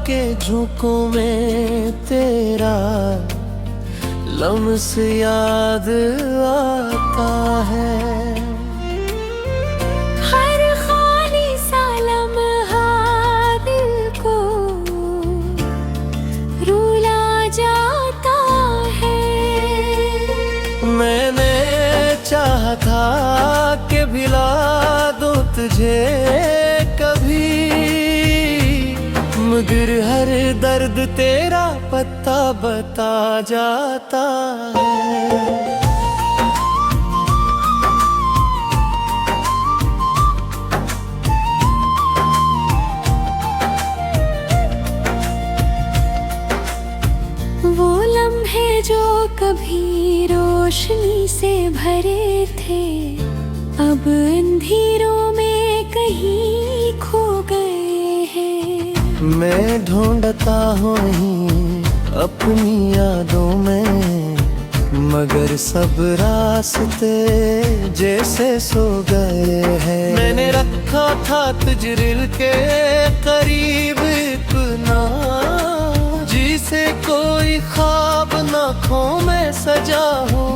के झोंकों में तेरा लम्स याद आता है। हर खाली सा लम्हा दिल को रुला जाता है। मैंने चाहा था कि भिला दूं तुझे कभी, मगर हर दर्द तेरा पता बता जाता है। वो लम्हे जो कभी रोशनी से भरे थे, अब अंधेरों में कहीं खो गए हैं। मैं ढूंढता हूँ अपनी यादों में, मगर सब रास्ते जैसे सो गए हैं। मैंने रखा था तुझरिल के करीब इतना, जिसे कोई ख्वाब ना खो मैं सजा हूँ।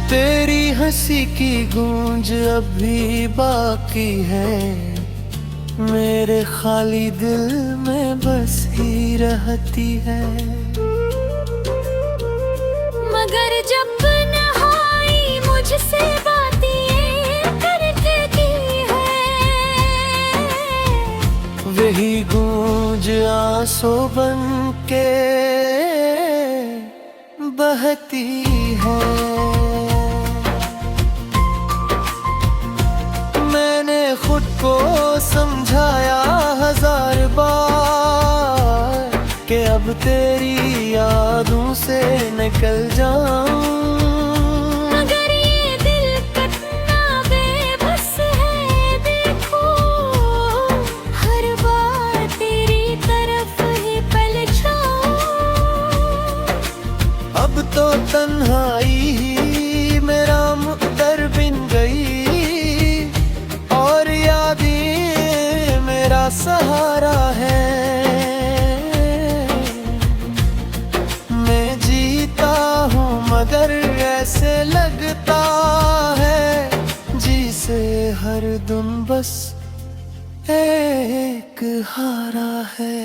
तेरी हंसी की गूंज अभी बाकी है, मेरे खाली दिल में बस ही रहती है। मगर जब नहाई मुझसे बातें करके की है, वही गूंज आंसू बन के बहती है। खुद को समझाया हजार बार कि अब तेरी यादों से निकल जाऊं, मगर ये दिल कितना बेबस है। देखो हर बार तेरी तरफ ही पलटाऊं। अब तो तन्हाई ही मेरा मुक़द्दर बिन गई, मेरा सहारा है। मैं जीता हूँ मगर ऐसे लगता है जिसे हर दिन बस एक हारा है।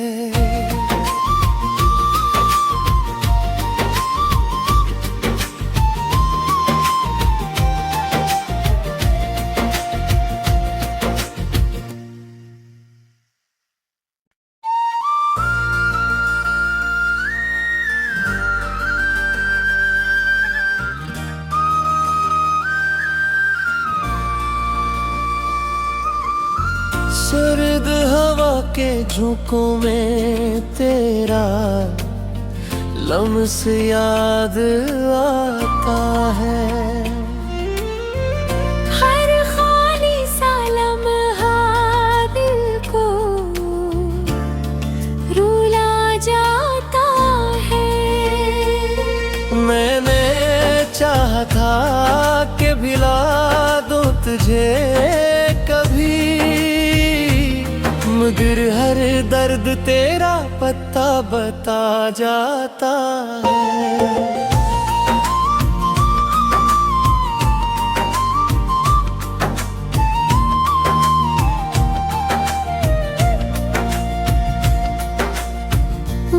सर्द हवा के झोंकों में तेरा लम्स याद आता है। हर खाली सा लम्हा दिल को रुला जाता है। मैंने चाहा था कि भिला दूं तुझे कभी, मगर हर दर्द तेरा पता बता जाता है।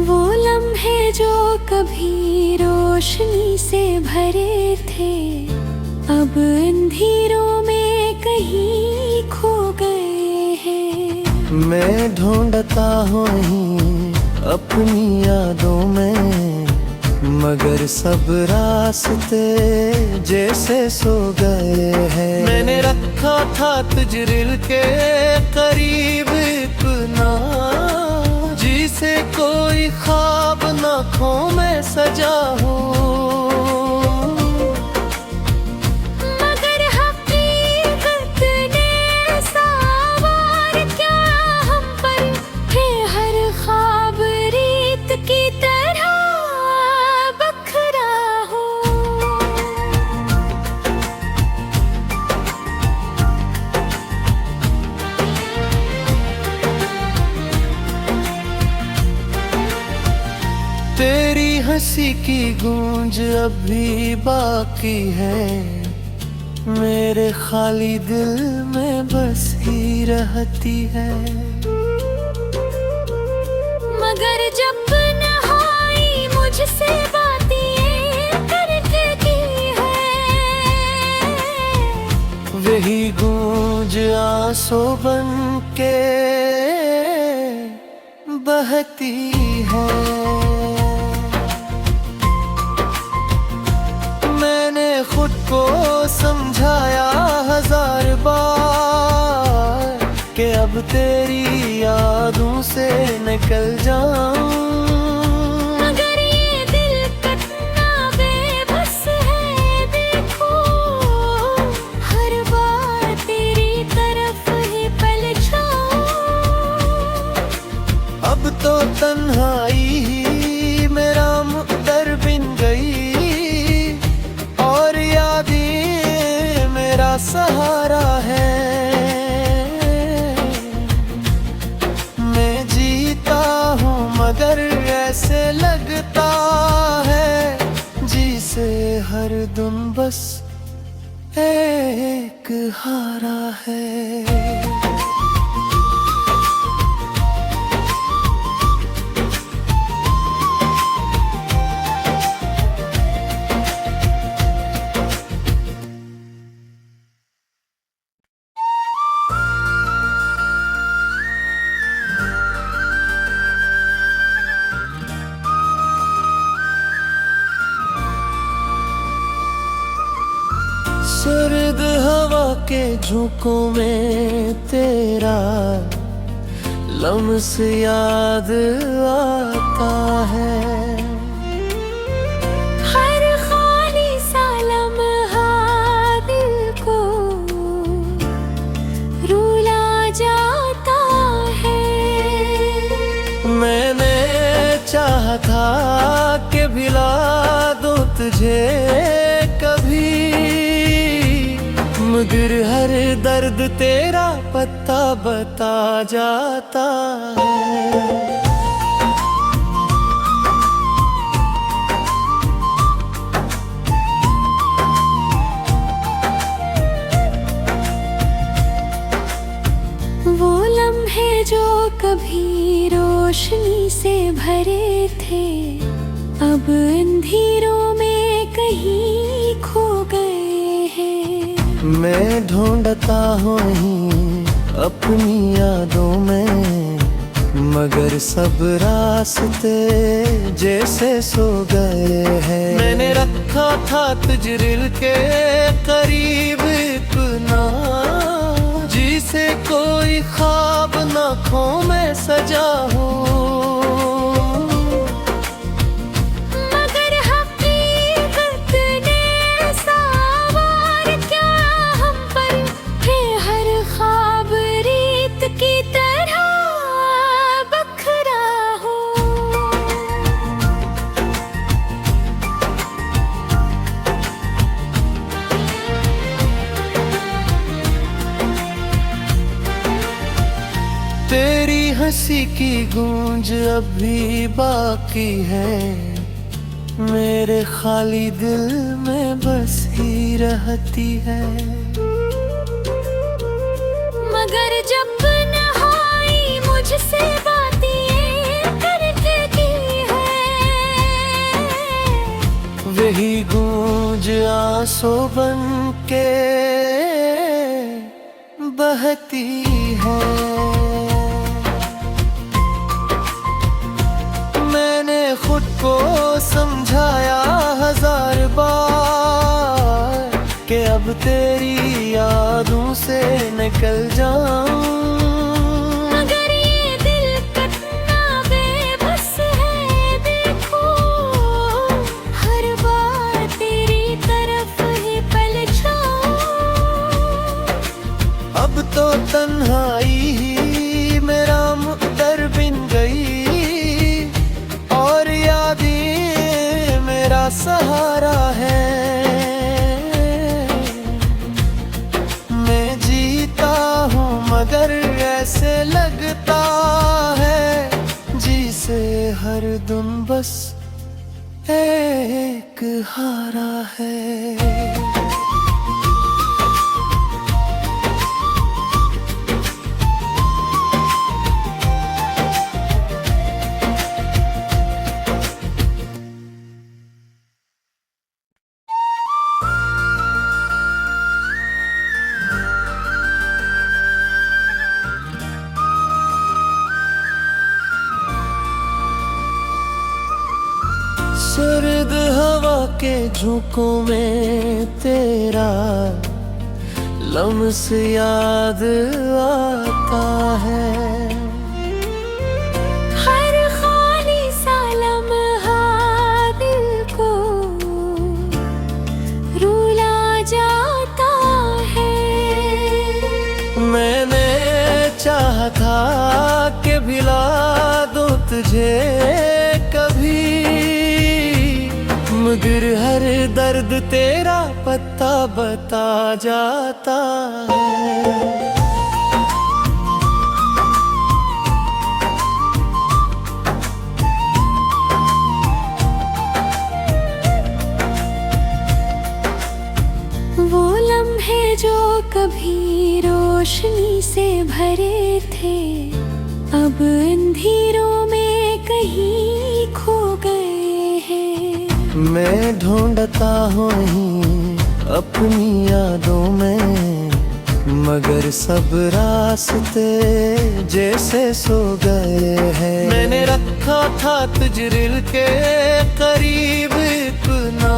वो लम्हे जो कभी रोशनी से भरे थे, अब अंधेरों में कहीं खो गए हैं। मैं ढूंढता हूँ अपनी यादों में, मगर सब रास्ते जैसे सो गए हैं। मैंने रखा था तुझरिल के करीब इतना, जिसे कोई ख्वाब ना खो मैं सजा हो। मगर हकीकत ने सवार क्या हम पर है, हर ख्वाब रीत की तरह बखरा हो। तेरी हंसी की गूंज अब भी बाकी है, मेरे खाली दिल में बस ही रहती है। मगर जब नहाई मुझसे बातें करके की है, वही गूंज आंसू बन के बहती है। मैंने खुद को समझाया 1000 बार कि अब तेरी यादों से निकल जाऊं, मगर ये दिल कितना बेबस है। देखो हर बार तेरी तरफ ही पलटाऊं। अब तो तन्हाई ही मेरा मुक़द्दर बिन गई, और यादें मेरा सहारा है। मैं जीता हूँ मगर ऐसे लगता है जिसे हर दिन बस एक हारा है। सर्द हवा के झोंकों में तेरा लम्स याद आता है। हर खाली सा लम्हा दिल को रुला जाता है। मैंने चाहा था कि भिला दूं तुझे कभी, मगर हर दर्द तेरा पता बता जाता है। वो लम्हे जो कभी रोशनी से भरे थे, अब अंधेरों में कहीं खो गए हैं। मैं ढूंढता हूँ अपनी यादों में, मगर सब रास्ते जैसे सो गए हैं। मैंने रखा था तुझरिल के करीब इतना, जिसे कोई ख्वाब न खो मैं सजा हूँ। मगर हकीकत ने सवार क्या हम पर है, हर ख्वाब रीत की तरह बखरा हो। तेरी हंसी की गूंज अब भी बाकी है, मेरे खाली दिल में बस ही रहती है। मगर जब नहाई मुझसे बातें करके की है, वही गूंज आंसू बन के बहती है। मैंने खुद को समझाया 1000 बार कि अब तेरी यादों से निकल जाऊं, मगर ये दिल कितना बेबस है। देखो सहारा है। मैं जीता हूँ मगर ऐसे लगता है जिसे हर दिन बस एक हारा है। सर्द हवा के झोंकों में तेरा लम्स याद आता है। हर खाली सा लम्हा दिल को रुला जाता है। मैंने चाहा था कि भिला दूं तुझे कभी, मगर हर दर्द तेरा पता बता जाता है। वो लम्हे जो कभी रोशनी से भरे थे, अब अंधेरों में कहीं खो गए हैं। मैं ढूंढता हूँ अपनी यादों में, मगर सब रास्ते जैसे सो गए हैं। मैंने रखा था तुझ दिल के करीब इतना,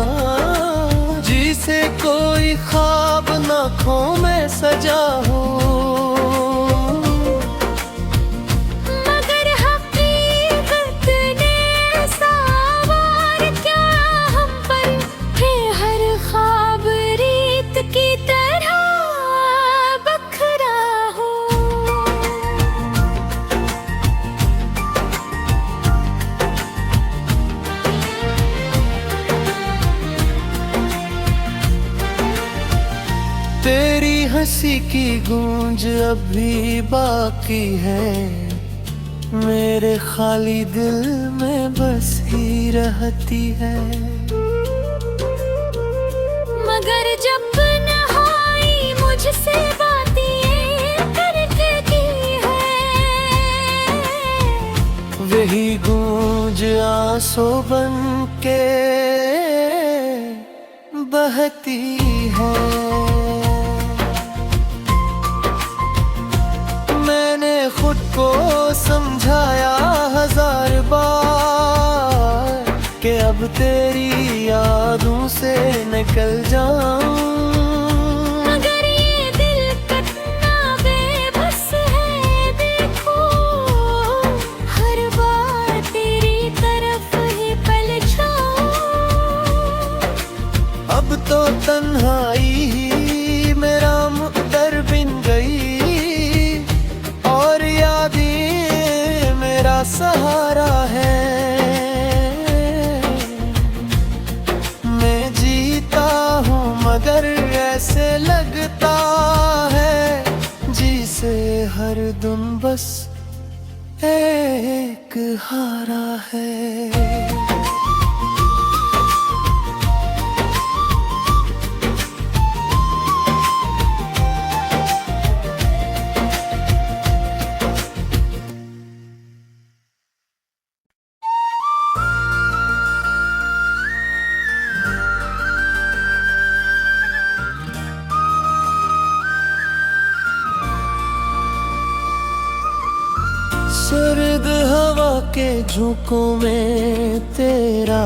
जिसे कोई ख्वाब ना खो मैं सजा हूँ। तेरी हंसी की गूंज अभी बाकी है, मेरे खाली दिल में बस ही रहती है। मगर जब नहाई मुझसे बातें करती है, वही गूंज आंसू बन के बहती है। खुद को समझाया हजार बार कि अब तेरी यादों से निकल जाऊं, मगर ये दिल कितना बेबस है। देखो हर बार तेरी तरफ ही पलटाऊं। अब तो तन्हाई ही मेरा मुक़द्दर बिन गई, मेरा सहारा है। मैं जीता हूँ मगर ऐसे लगता है जिसे हर दिन बस एक हारा है। सर्द हवा के झोंकों में तेरा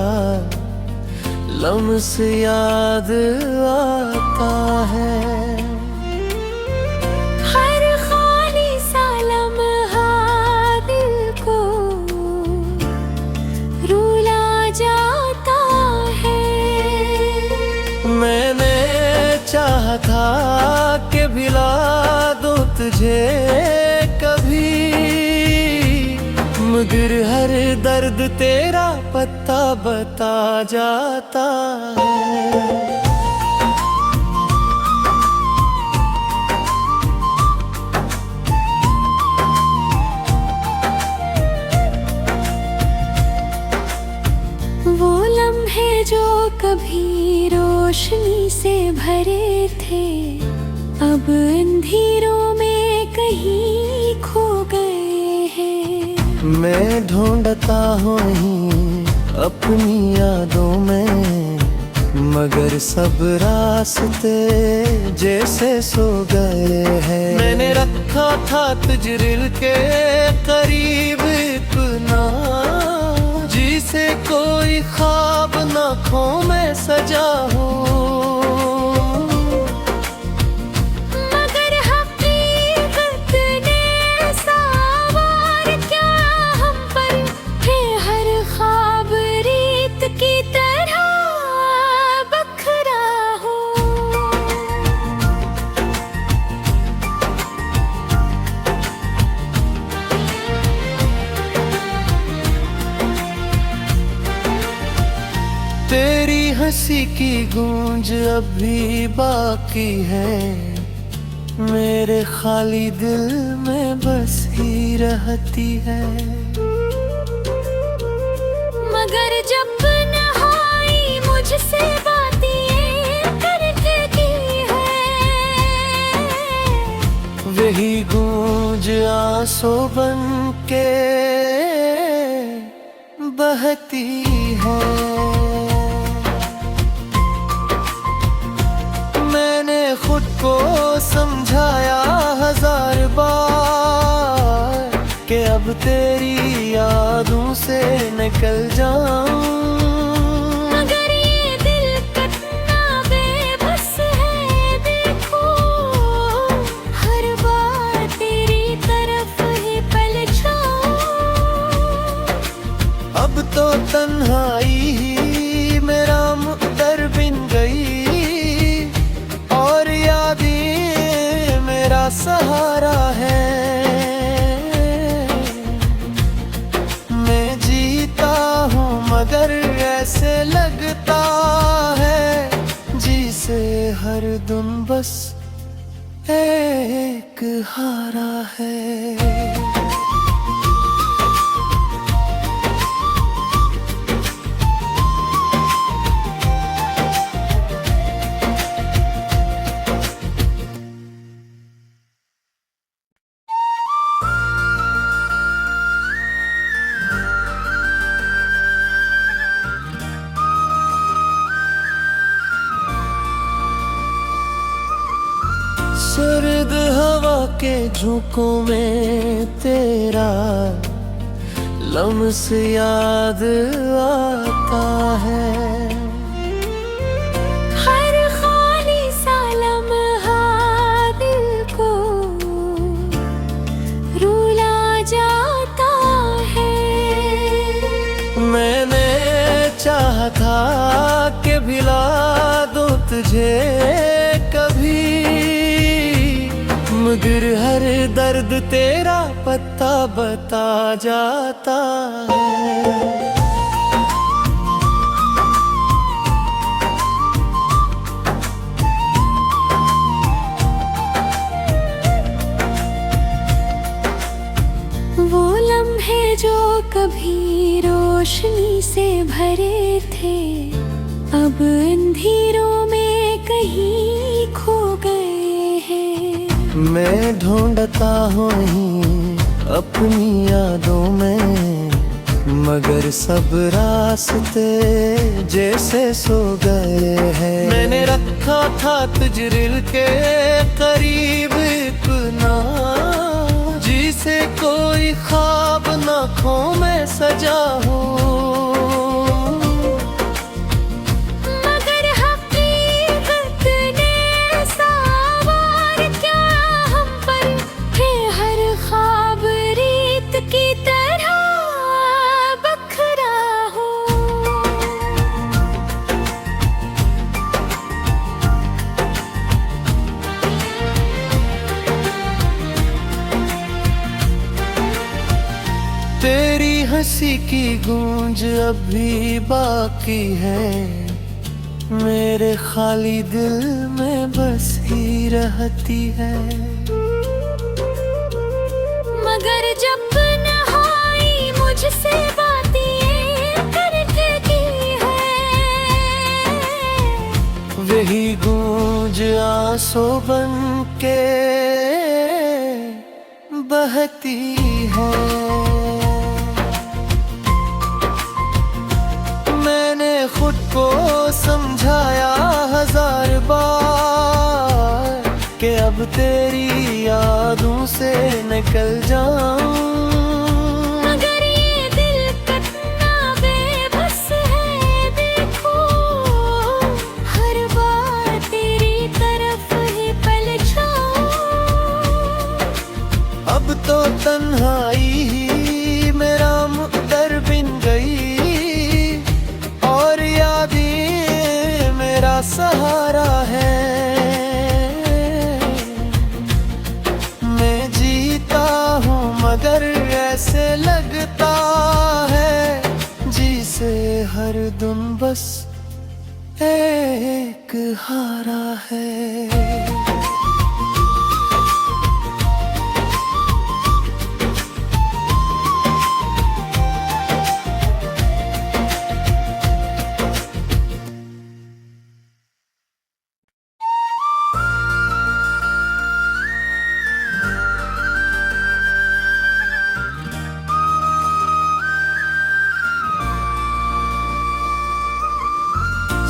लम्स याद आता है। हर खाली सा लम्हा दिल को रुला जाता है। मैंने चाहा था कि भिला दूं तुझे कभी, मगर हर दर्द तेरा पता बता जाता है। वो लम्हे जो कभी रोशनी से भरे थे, अब अंधेरों में कहीं खो गए हैं। मैं ढूंढता हूँ अपनी यादों में, मगर सब रास्ते जैसे सो गए हैं। मैंने रखा था तजरिल के करीब इतना, जिसे कोई ख्वाब न खो मैं सजा हूँ। तेरी हंसी की गूंज अभी बाकी है, मेरे खाली दिल में बस ही रहती है। मगर जब नहाई मुझसे बातें करके की है, वही गूंज आंसू बन के बहती है। खुद को समझाया 1000 बार कि अब तेरी यादों से निकल जाऊं, मगर ये दिल कितना बेबस है। देखो हर बार तेरी तरफ ही पलटाऊं। अब तो तन्हाई ही मेरा मुक़द्दर बिन गई, मेरा सहारा है। मैं जीता हूँ मगर ऐसे लगता है जिसे हर दिन बस एक हारा है। सर्द हवा के झोंकों में तेरा लम्स याद आता है। हर खाली सा लम्हा दिल को रुला जाता है। मैंने चाहा था कि भिला दूं तुझे कभी, मगर हर दर्द तेरा पता बता जाता है। वो लम्हे जो कभी रोशनी से भरे थे, अब अंधेरों में कहीं खो गए हैं। मैं ढूंढता हूँ अपनी यादों में, मगर सब रास्ते जैसे सो गए हैं। मैंने रखा था तजरिल के करीब इतना, जिसे कोई ख्वाब न खो मैं सजा हूँ। हंसी की गूंज अभी बाकी है, मेरे खाली दिल में बस ही रहती है। मगर जब नहाई मुझसे बात ये करके की है, वही गूंज आंसू बन के बहती है। मैंने खुद को समझाया 1000 बार कि अब तेरी यादों से निकल जाऊं, मगर ये दिल कितना बेबस है। देखो हर बार तेरी तरफ ही पलटाऊं। अब तो तन्हाई ही मेरा मुक़द्दर बिन गई, और यादें मेरा सहारा है। मैं जीता हूँ मगर ऐसे लगता है जिसे हर दिन बस एक हारा है।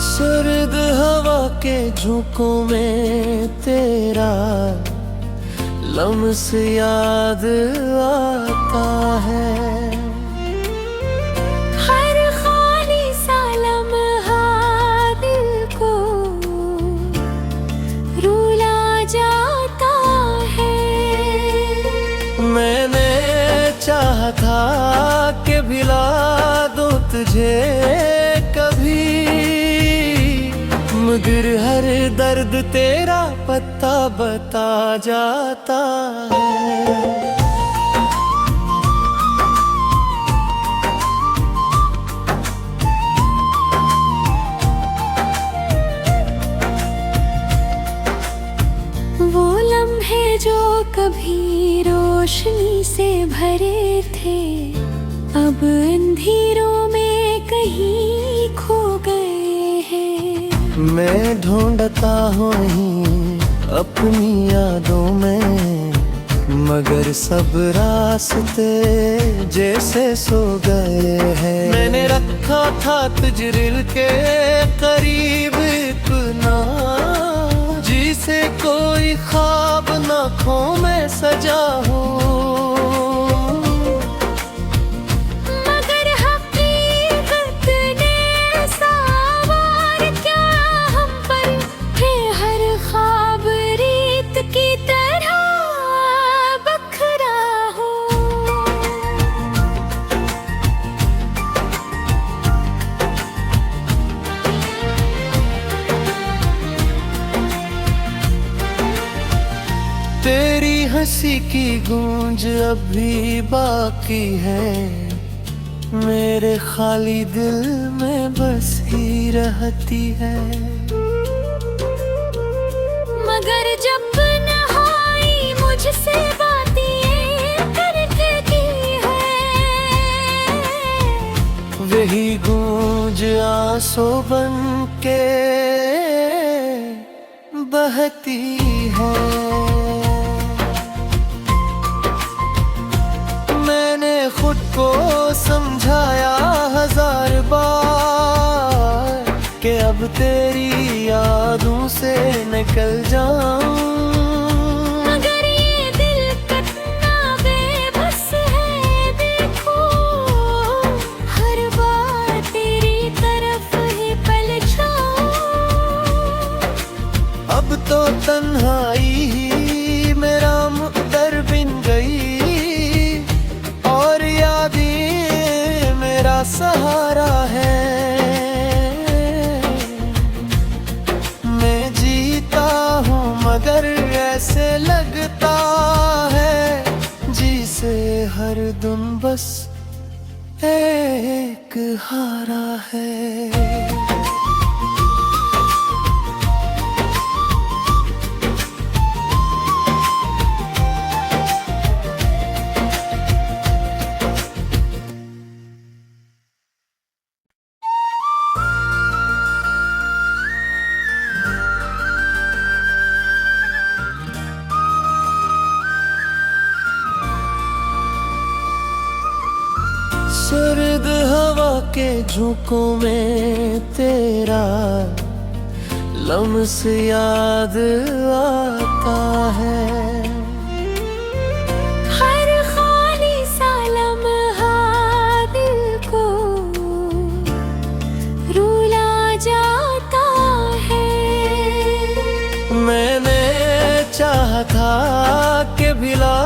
सर्द हवा के झोंकों में तेरा लम्स याद आता है। हर खाली सा लम्हा दिल को रुला जाता है। मैंने चाहा था कि भिला दूं तुझे कभी, मगर हर दर्द तेरा पता बता जाता है। वो लम्हे जो कभी रोशनी से भरे थे, अब अंधेरों में कहीं खो गए हैं। मैं ढूंढता हूँ अपनी यादों में, मगर सब रास्ते जैसे सो गए हैं। मैंने रखा था तुझ दिल के करीब इतना, जिसे कोई ख्वाब ना खो मैं सजा हूँ। तेरी हंसी की गूंज अभी बाकी है, मेरे खाली दिल में बस ही रहती है। मगर जब नहाई मुझसे बात ये करके की है, वही गूंज आंसू बन के बहती है। खुद को समझाया 1000 बार कि अब तेरी यादों से निकल जाऊं, मगर ये दिल कितना बेबस है। देखो हर बार तेरी तरफ ही पलटाऊं। अब तो तन्हाई ही मेरा मुक़द्दर बिन गई, मेरा सहारा है। मैं जीता हूँ मगर ऐसे लगता है जिसे हर दिन बस एक हारा है। सर्द हवा के झोंकों में तेरा लम्स याद आता है। हर खाली सा लम्हा दिल को रुला जाता है। मैंने चाहा था कि भिला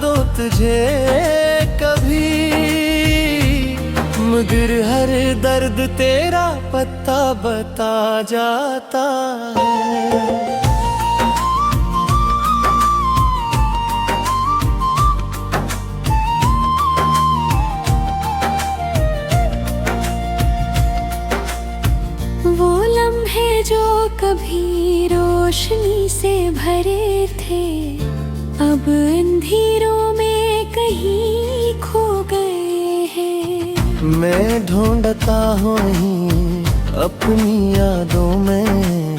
दूं तुझे कभी, मगर हर दर्द तेरा पता बता जाता है। वो लम्हे जो कभी रोशनी से भरे थे, अब अंधेरों में कहीं खो गए हैं। मैं ढूंढता हूँ अपनी यादों में,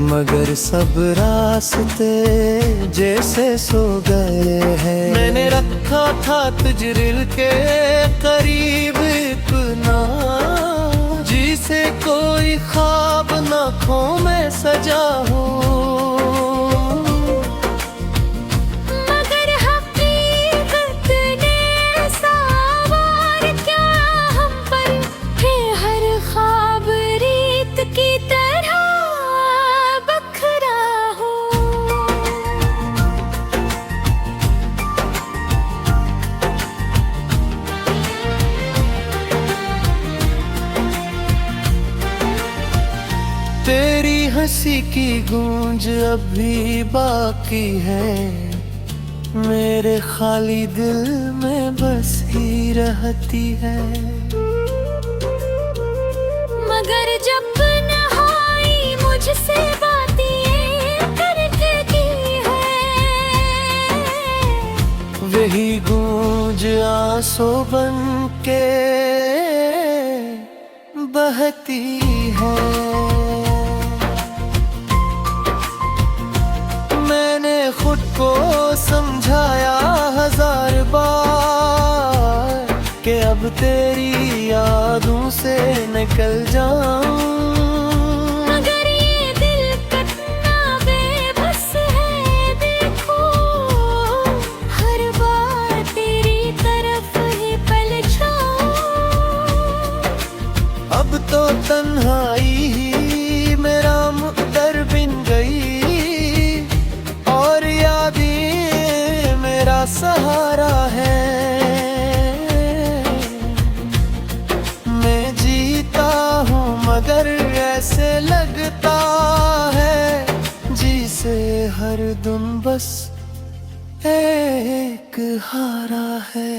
मगर सब रास्ते जैसे सो गए हैं। मैंने रखा था तुझ दिल के करीब इतना, जिसे कोई ख्वाब न खो मैं सजा हूँ। तेरी हंसी की गूंज अभी बाकी है, मेरे खाली दिल में बस ही रहती है। मगर जब नहाई मुझसे बातें करके की है, वही गूंज आंसू बन के बहती है। खुद को समझाया हजार बार कि अब तेरी यादों से निकल जाऊं, मगर ये दिल कितना बेबस है। देखो हर बार तेरी तरफ ही पलटाऊं। अब तो तन्हाई ही मेरा मुक़द्दर बिन गई, मेरा सहारा है। मैं जीता हूँ मगर ऐसे लगता है जिसे हर दिन बस एक हारा है।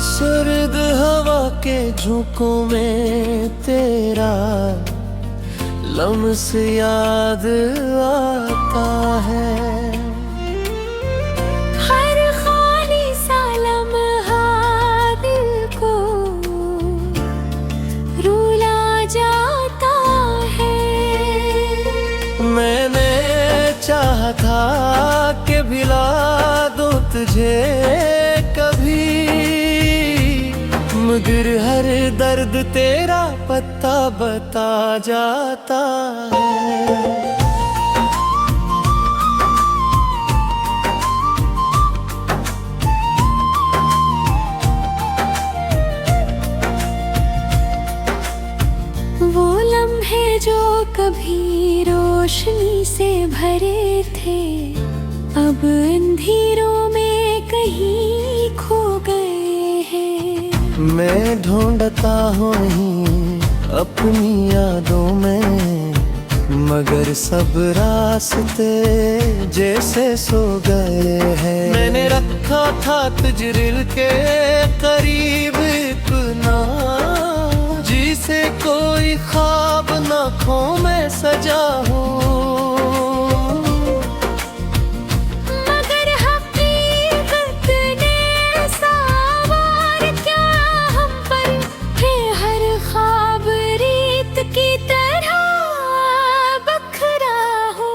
सर्द हवा के झोंकों में तेरा लम्स याद आता है। हर खाली सा लम्हा दिल को रुला जाता है। मैंने चाहा था कि भिला दूं तुझे कभी, मगर हर दर्द तेरा पता बता जाता है। वो लम्हा भरे थे अब अंधेरों में कहीं खो गए हैं। मैं ढूंढता हूँ अपनी यादों में, मगर सब रास्ते जैसे सो गए हैं। मैंने रखा था तजरिल के करीब इतना, जिसे कोई ख्वाब न खो मैं सजा हूँ। मगर हकीकत ने सवार क्या हम पर है, हर ख्वाब रीत की तरह बखरा हो।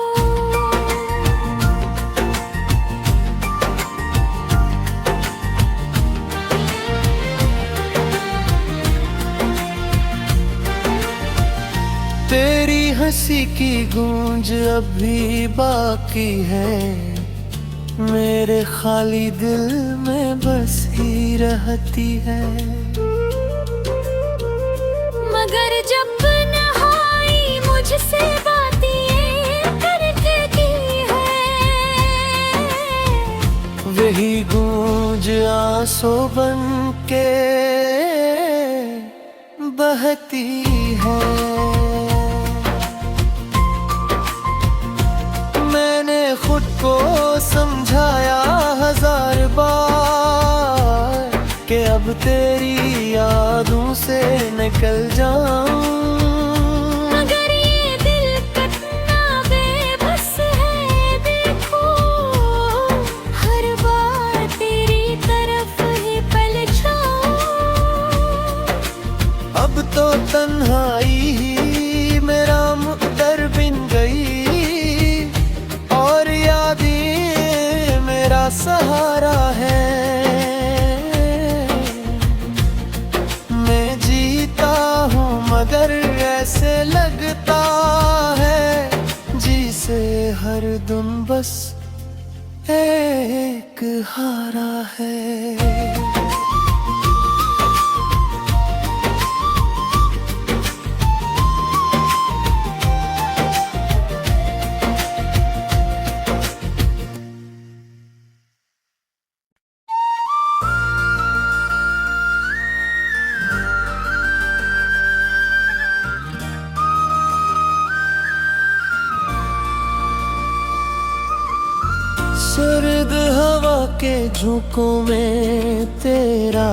तेरी हंसी की गूंज अभी बाकी है, मेरे खाली दिल में बस ही रहती है। मगर जब नहाई मुझसे बातें करके की है, वही गूंज आंसू बन के बहती है। मैंने खुद को समझाया 1000 बार कि अब तेरी यादों से निकल जाऊं। मगर ये दिल कितना बेबस है, देखो हर बार तेरी तरफ ही पलटाऊं। अब तो तन्हाई ही मेरा मुक़द्दर बिन गई, और यादें मेरा सहारा है। मैं जीता हूँ मगर ऐसे लगता है, जिसे हर दिन बस एक हारा है। सर्द हवा के झोंकों में तेरा